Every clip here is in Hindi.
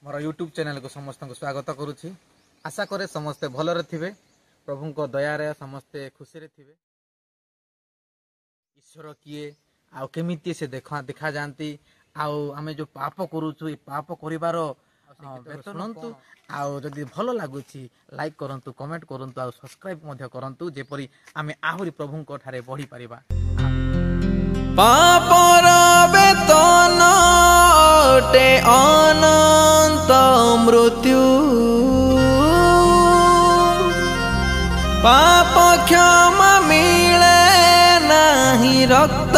मोर यूट्यूब चैनल को समस्त को स्वागत करुच्ची। आशा करे समस्ते भलरे थिबे, प्रभु को दया समस्ते खुशी रे थिबे। ईश्वर किए आउ केमिति से देखा जाती आमे जो पाप करूछु ए पाप करिवार शुणु आउ जदि भल लगुच लाइक करंतु, कमेंट करंतु आउ सब्सक्राइब मध्य करंतु जेपरि आमे आहुरी प्रभु को ठारे बढ़ी परिबा। पापर वेतन अटे अनंत मृत्यु, पाप क्षमा मिले नहीं रक्त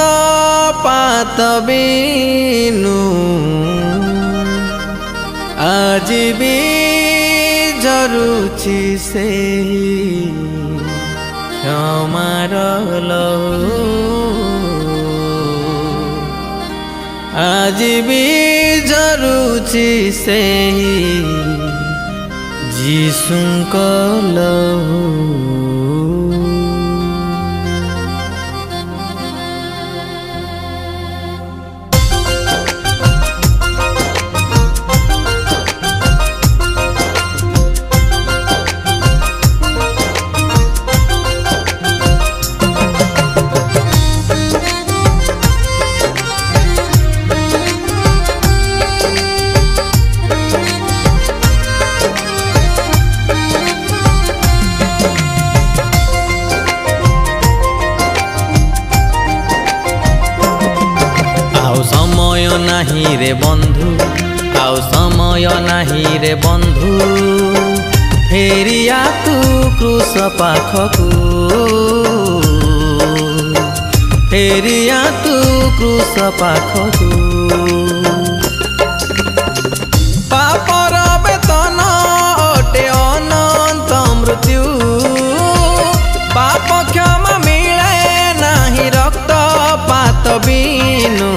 पात बिनु। आज भी जरुछि से क्षमार लहू, आज भी जरुछि से जीशुंक लहू। समय नहीं रे बंधु, आउ समय नहीं रे बंधु, फेरिया तू क्रूस पाखकू, फेरिया तू क्रूस पाखकू। पापर वेतन अटे अनंत मृत्यु, पाप क्षमा मिले नहीं रक्त पात बिनु।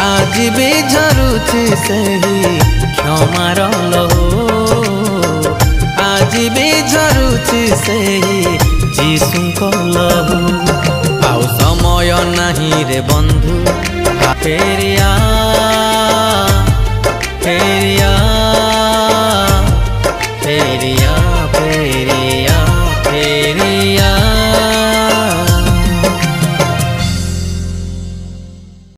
आज भी झरुछि सही क्षमार लहू, आज भी झरुछि सही जीशुंक लहू। आउ समय नहीं रे बंधु, फेरिया